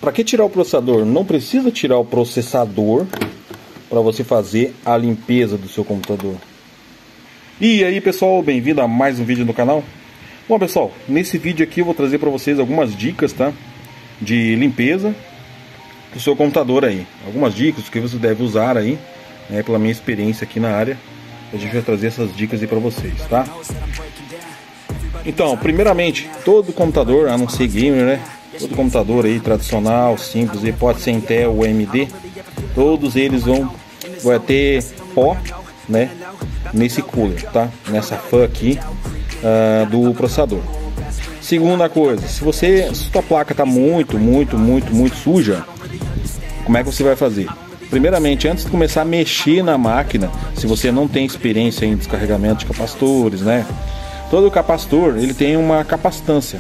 Para que tirar o processador? Não precisa tirar o processador para você fazer a limpeza do seu computador. E aí pessoal, bem-vindo a mais um vídeo no canal. Bom pessoal, nesse vídeo aqui eu vou trazer para vocês algumas dicas, tá? De limpeza do seu computador aí. Algumas dicas que você deve usar aí, né? Pela minha experiência aqui na área, a gente vai trazer essas dicas aí para vocês, tá? Então, primeiramente, todo computador, a não ser gamer, né? Todo computador aí tradicional, simples, e pode ser Intel ou AMD, todos eles vai ter pó, né? Nesse cooler, tá? Nessa fan aqui do processador. Segunda coisa, se sua placa está muito suja, como é que você vai fazer? Primeiramente, antes de começar a mexer na máquina, se você não tem experiência em descarregamento de capacitores, né? Todo capacitor ele tem uma capacitância.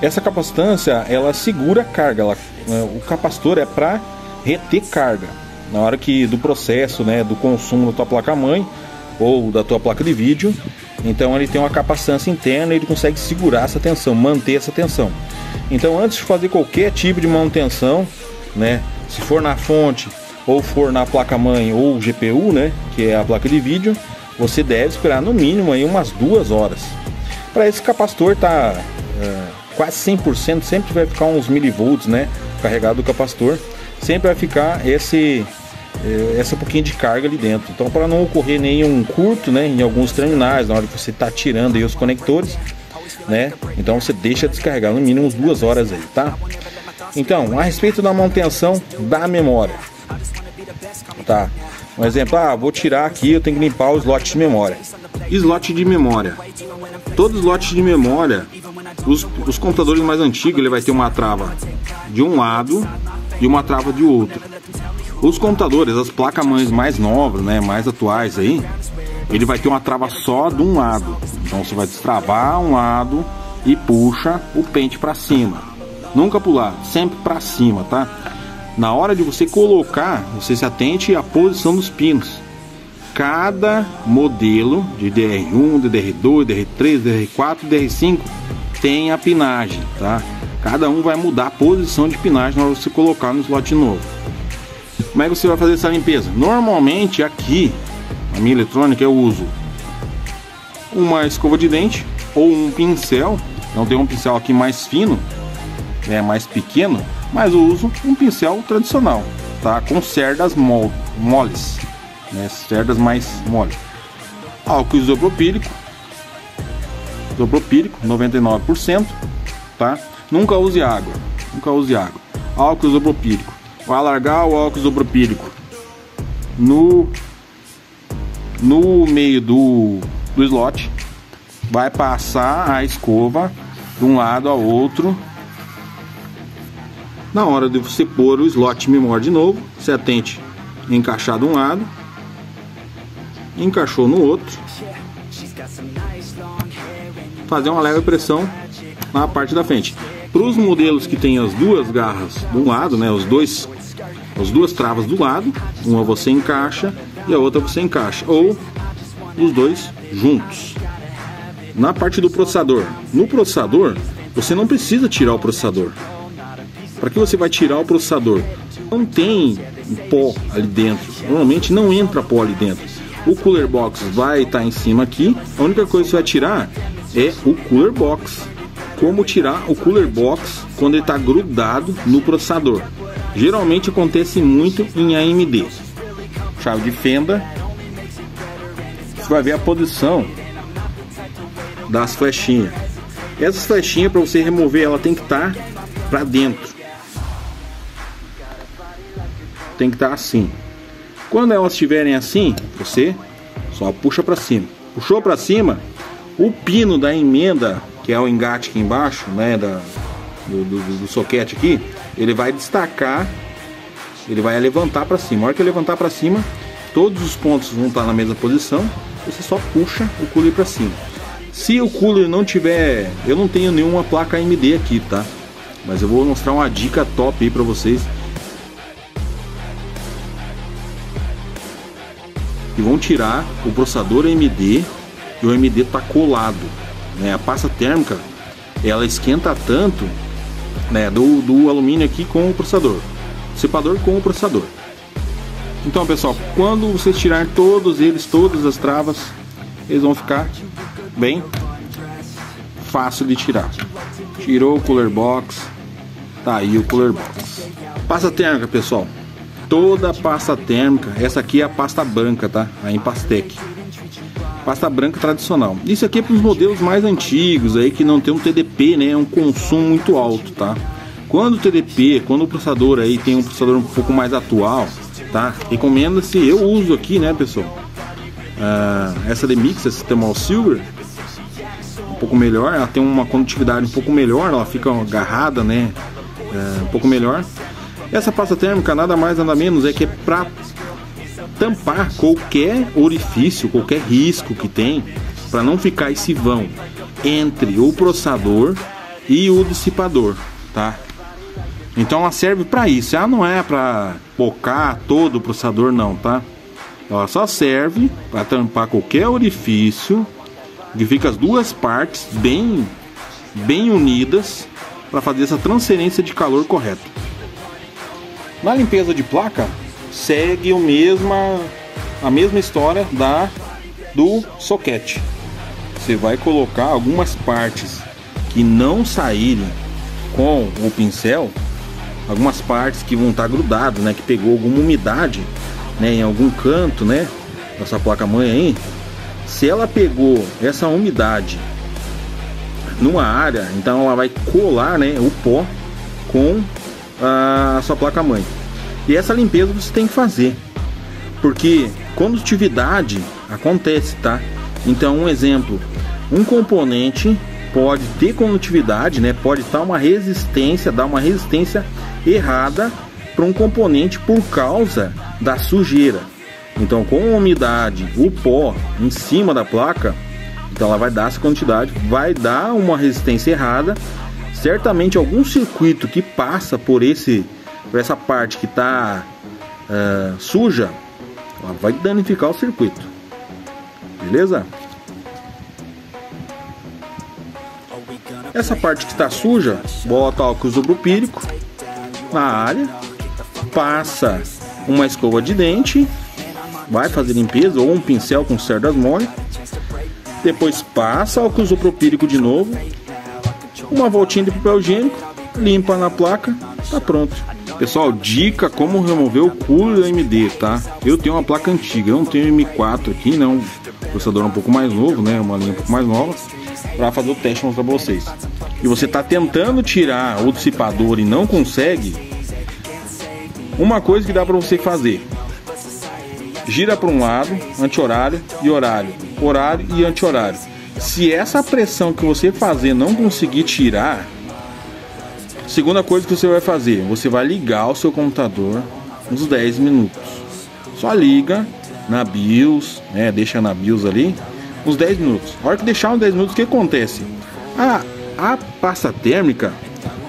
Essa capacitância ela segura a carga. O capacitor é para reter carga na hora do processo, né, do consumo da tua placa-mãe ou da tua placa de vídeo. Então ele tem uma capacitância interna e ele consegue segurar essa tensão, manter essa tensão. Então antes de fazer qualquer tipo de manutenção, né, se for na fonte ou for na placa-mãe ou GPU, né, que é a placa de vídeo, você deve esperar no mínimo aí umas 2 horas. Para esse capacitor tá quase 100%, sempre vai ficar uns milivolts, né, carregado do capacitor, sempre vai ficar essa pouquinho de carga ali dentro. Então, para não ocorrer nenhum curto, né, em alguns terminais na hora que você está tirando aí os conectores, né, então você deixa descarregar no mínimo uns 2 horas aí, tá? Então, a respeito da manutenção da memória, tá? Um exemplo, vou tirar aqui, eu tenho que limpar o slot de memória. Slot de memória. Todo slot de memória, os computadores mais antigos, ele vai ter uma trava de um lado e uma trava de outro. Os computadores, as placas-mães mais novas, né, mais atuais aí, ele vai ter uma trava só de um lado. Então você vai destravar um lado e puxa o pente para cima. Nunca pro lado, sempre para cima, tá? Na hora de você colocar, você se atente à posição dos pinos. Cada modelo de DR1, DR2, DR3, DR4, DR5 tem a pinagem, tá? Cada um vai mudar a posição de pinagem na hora de você colocar no slot novo. Como é que você vai fazer essa limpeza? Normalmente aqui, na minha eletrônica, eu uso uma escova de dente ou um pincel. Não tem um pincel aqui mais fino, mais pequeno, mas eu uso um pincel tradicional, tá? Com cerdas moles, né? Cerdas mais moles. Álcool isopropílico 99%, tá? Nunca use água, Álcool isopropílico. Vai largar o álcool isopropílico no meio do slot, vai passar a escova de um lado ao outro. Na hora de você pôr o slot de memória de novo, se atente a encaixar de um lado, encaixou no outro, fazer uma leve pressão na parte da frente. Para os modelos que tem as duas garras de um lado, né, as duas travas do lado, uma você encaixa e a outra você encaixa, ou os dois juntos. Na parte do processador, no processador você não precisa tirar o processador. Para que você vai tirar o processador? Não tem pó ali dentro, normalmente não entra pó ali dentro. O cooler box vai estar em cima aqui, a única coisa que você vai tirar é o cooler box. Como tirar o cooler box quando ele está grudado no processador? Geralmente acontece muito em AMD. Chave de fenda, você vai ver a posição das flechinhas. Essas flechinhas, para você remover, ela tem que estar para dentro. Tem que estar assim. Quando elas estiverem assim, você só puxa para cima. Puxou para cima, o pino da emenda, que é o engate aqui embaixo, né, do soquete aqui, ele vai destacar, ele vai levantar para cima. A hora que ele levantar para cima, todos os pontos vão estar na mesma posição. Você só puxa o cooler para cima. Se o cooler não tiver, eu não tenho nenhuma placa AMD aqui, tá? Mas eu vou mostrar uma dica top aí para vocês. E vão tirar o processador AMD e o AMD tá colado, né? A pasta térmica ela esquenta tanto né, do alumínio aqui com o processador, dissipador com o processador. Então, pessoal, quando vocês tirarem todos eles, todas as travas, eles vão ficar bem fácil de tirar. Tirou o cooler box, tá aí o cooler box. Pasta térmica, pessoal, toda pasta térmica, essa aqui é a pasta branca, tá? A Empastec, pasta branca tradicional. Isso aqui é para os modelos mais antigos aí, que não tem um TDP, né? É um consumo muito alto, tá? Quando o TDP, quando o processador aí tem um processador um pouco mais atual, tá? Recomenda-se, eu uso aqui, né, pessoal, essa DMix, essa Sistema Silver, um pouco melhor, ela tem uma condutividade um pouco melhor, ela fica agarrada, né, um pouco melhor. Essa pasta térmica nada mais nada menos é que é para tampar qualquer orifício, qualquer risco que tem, para não ficar esse vão entre o processador e o dissipador, tá? Então ela serve para isso, ela não é para bocar todo o processador não, tá? Ela só serve para tampar qualquer orifício, que fica as duas partes bem unidas para fazer essa transferência de calor correta. Na limpeza de placa segue a mesma história do soquete. Você vai colocar algumas partes que não saírem com o pincel, algumas partes que vão estar grudadas, né, que pegou alguma umidade, né, em algum canto, né, dessa placa-mãe aí. Se ela pegou essa umidade numa área, então ela vai colar, né, o pó com a sua placa-mãe. E essa limpeza você tem que fazer, porque condutividade acontece, tá? Então, um exemplo, um componente pode ter condutividade, né? Pode dar uma resistência errada para um componente por causa da sujeira. Então, com a umidade, o pó em cima da placa, então ela vai dar essa quantidade, vai dar uma resistência errada. Certamente algum circuito que passa por essa parte que está suja, ela vai danificar o circuito. Beleza? Essa parte que está suja, bota álcool isopropílico na área, passa uma escova de dente, vai fazer limpeza, ou um pincel com cerdas mole, depois passa álcool isopropílico de novo, uma voltinha de papel higiênico, limpa na placa, tá pronto. Pessoal, dica como remover o cooler AMD, tá? Eu tenho uma placa antiga, eu não tenho M4 aqui, não. O processador é um pouco mais novo, né? Uma linha um pouco mais nova, para fazer o teste e mostrar pra vocês. E você tá tentando tirar o dissipador e não consegue, uma coisa que dá para você fazer: gira para um lado, anti-horário e horário, horário e anti-horário. Se essa pressão que você fazer não conseguir tirar, segunda coisa que você vai fazer, você vai ligar o seu computador uns 10 minutos. Só liga na BIOS, né? Deixa na BIOS ali uns 10 minutos. A hora que deixar uns 10 minutos, o que acontece? A pasta térmica,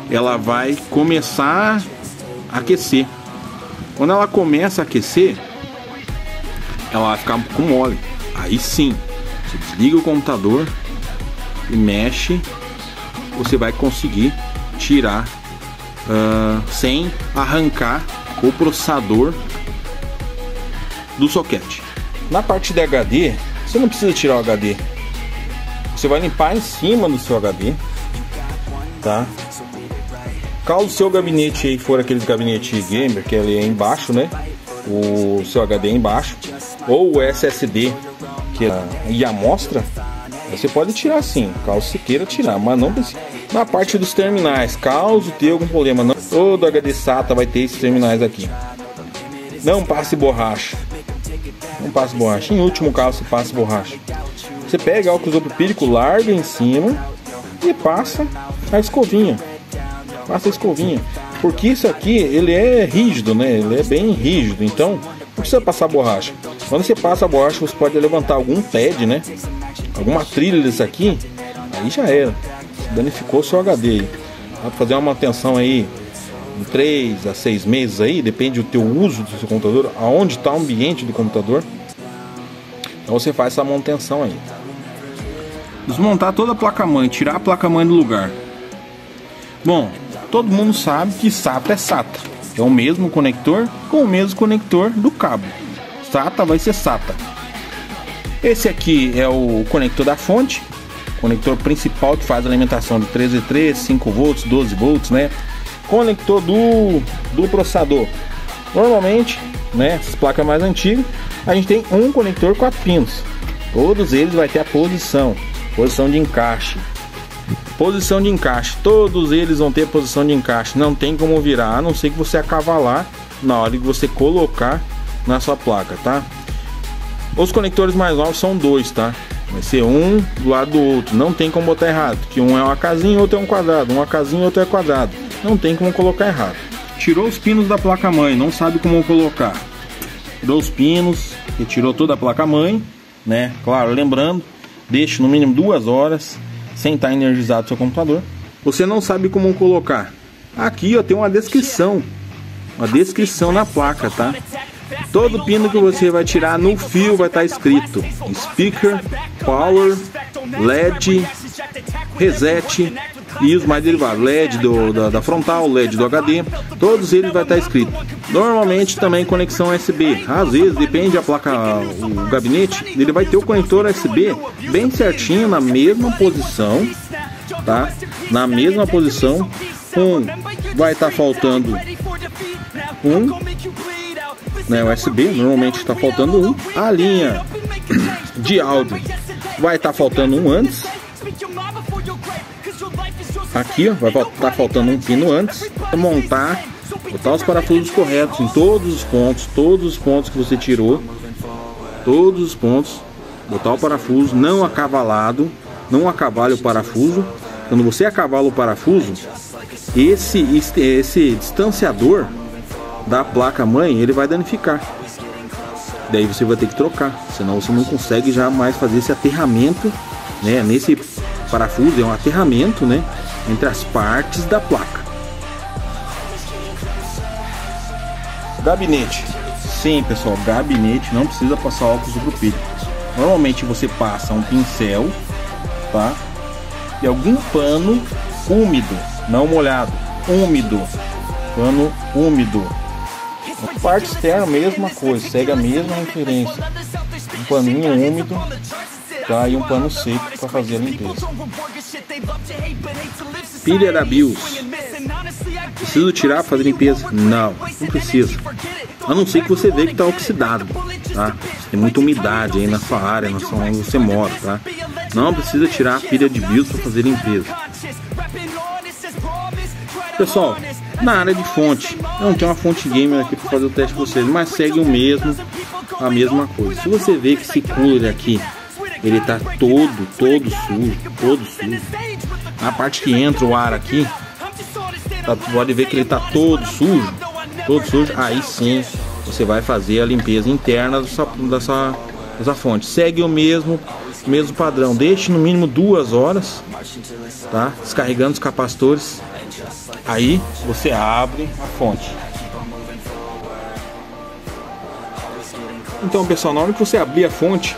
ela vai começar a aquecer. Quando ela começa a aquecer, ela vai ficar um pouco mole. Aí sim, você desliga o computador e mexe, você vai conseguir tirar sem arrancar o processador do soquete. Na parte de HD, você não precisa tirar o HD, você vai limpar em cima do seu HD, tá? Caso o seu gabinete aí for aquele gabinete gamer, que ele é embaixo, né? O seu HD é embaixo, ou o SSD que e a amostra, você pode tirar sim, caso você queira tirar, mas não precisa. Na parte dos terminais, caso tenha algum problema, não, todo HD SATA vai ter esses terminais aqui. Não passe borracha, não passe borracha. Em último caso, você passe borracha. Você pega álcool isopropílico, larga em cima e passa a escovinha. Passa a escovinha, porque isso aqui ele é rígido, né? Ele é bem rígido, então não precisa passar borracha. Quando você passa a borracha, você pode levantar algum pad, né? Alguma trilha desse aqui, aí já era. Danificou o seu HD aí. Dá pra fazer uma manutenção aí em 3 a 6 meses aí, depende do teu uso do seu computador, aonde está o ambiente do computador. Então você faz essa manutenção aí. Desmontar toda a placa-mãe, tirar a placa-mãe do lugar. Bom, todo mundo sabe que SATA é SATA. É o mesmo conector com o mesmo conector do cabo. SATA vai ser SATA. Esse aqui é o conector da fonte, conector principal que faz a alimentação de 3V3, 5 volts, 12 volts, né? Conector do processador. Normalmente, né, essas placas mais antigas, a gente tem um conector 4 pinos. Todos eles vai ter a posição de encaixe. Posição de encaixe, todos eles vão ter posição de encaixe. Não tem como virar, a não ser que você acavalar na hora que você colocar na sua placa, tá? Os conectores mais novos são dois, tá? Vai ser um do lado do outro. Não tem como botar errado, que um é uma casinha, outro é um quadrado. Uma casinha, outro é quadrado. Não tem como colocar errado. Tirou os pinos da placa-mãe, não sabe como colocar. Tirou os pinos, retirou toda a placa-mãe, né? Claro, lembrando, deixe no mínimo 2 horas sem estar energizado o seu computador. Você não sabe como colocar. Aqui, ó, tem uma descrição na placa, tá? Todo pino que você vai tirar no fio vai estar escrito speaker, power, LED, reset e os mais derivados, LED da frontal, LED do HD, todos eles vai estar escrito. Normalmente também conexão USB, às vezes depende da placa, o gabinete, ele vai ter o conector USB bem certinho na mesma posição, tá? Na mesma posição, vai estar faltando né, USB, normalmente está faltando a linha de áudio vai estar faltando antes. Aqui, ó, vai estar faltando um pino antes. Montar, botar os parafusos corretos em todos os pontos que você tirou, todos os pontos, botar o parafuso não acavalado, não acavale o parafuso. Quando você acavala o parafuso, esse distanciador da placa mãe, ele vai danificar. Daí você vai ter que trocar, senão você não consegue jamais fazer esse aterramento, né? Nesse parafuso é um aterramento, né, entre as partes da placa. Gabinete. Sim, pessoal, gabinete não precisa passar óculos isopropílico. Normalmente você passa um pincel, tá? E algum pano úmido, não molhado, úmido, pano úmido. A parte externa, mesma coisa, segue a mesma referência. Um paninho úmido, tá? E um pano seco para fazer a limpeza. Pilha da BIOS. Preciso tirar para fazer limpeza? Não, não precisa. A não ser que você veja que está oxidado, tá? Tem muita umidade aí na sua área, na sua onde você mora, tá? Não precisa tirar a pilha de BIOS para fazer limpeza. Pessoal, na área de fonte, eu não tenho uma fonte gamer aqui para fazer o teste com vocês, mas segue a mesma coisa. Se você vê que esse cooler aqui, ele tá todo sujo, na parte que entra o ar aqui, tá, pode ver que ele tá todo sujo, aí sim você vai fazer a limpeza interna da sua fonte. Segue o mesmo padrão, deixe no mínimo 2 horas, tá? Descarregando os capacitores. Aí você abre a fonte. Então, pessoal, na hora que você abrir a fonte,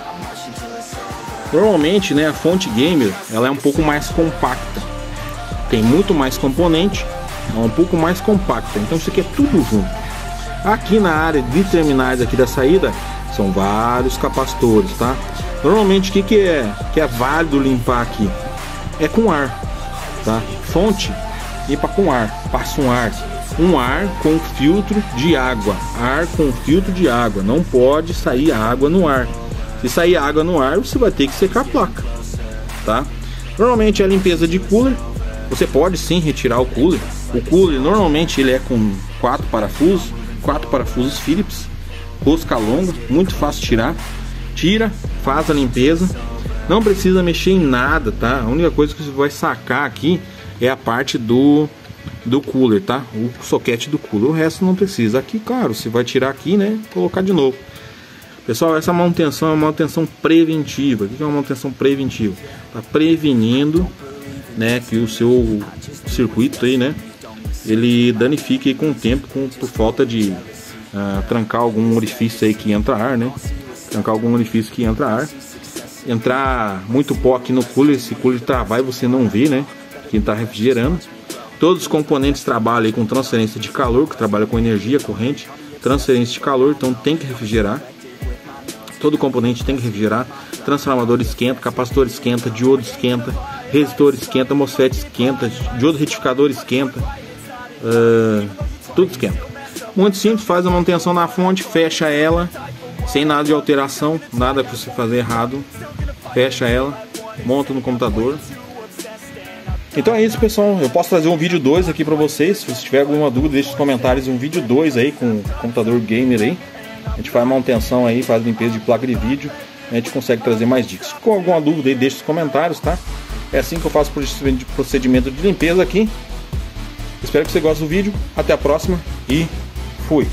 normalmente, né, a fonte gamer, ela é um pouco mais compacta, tem muito mais componente, é um pouco mais compacta. Então isso aqui é tudo junto. Aqui na área de terminais aqui da saída são vários capacitores, tá? Normalmente o que é válido limpar aqui é com ar, tá? Fonte limpa com ar, passa um ar com filtro de água, não pode sair água no ar. Se sair água no ar, você vai ter que secar a placa, tá? Normalmente a limpeza de cooler, você pode sim retirar o cooler. O cooler normalmente ele é com 4 parafusos Phillips, rosca longa, muito fácil tirar. Tira, faz a limpeza, não precisa mexer em nada, tá? A única coisa que você vai sacar aqui é a parte do cooler, tá? O soquete do cooler, o resto não precisa. Aqui, claro, você vai tirar aqui, né? Colocar de novo. Pessoal, essa manutenção é uma manutenção preventiva. O que é uma manutenção preventiva? Tá prevenindo, né, que o seu circuito aí, né, ele danifique aí com o tempo, por falta de trancar algum orifício aí que entra ar, né? Entrar muito pó aqui no cooler, esse cooler travar e você não vê, né? Que tá refrigerando. Todos os componentes trabalham aí com transferência de calor, que trabalha com energia corrente, transferência de calor, então tem que refrigerar. Todo componente tem que refrigerar. Transformador esquenta, capacitor esquenta, diodo esquenta, resistor esquenta, MOSFET esquenta, diodo retificador esquenta, tudo esquenta. Muito simples, faz a manutenção na fonte, fecha ela, sem nada de alteração, nada para você fazer errado. Fecha ela, monta no computador. Então é isso, pessoal. Eu posso trazer um vídeo 2 aqui para vocês. Se você tiver alguma dúvida, deixe nos comentários um vídeo 2 aí com o computador gamer aí. A gente faz manutenção aí, faz limpeza de placa de vídeo. A gente consegue trazer mais dicas. Se ficou alguma dúvida aí, deixe nos comentários, tá? É assim que eu faço o procedimento de limpeza aqui. Espero que você goste do vídeo. Até a próxima e fui!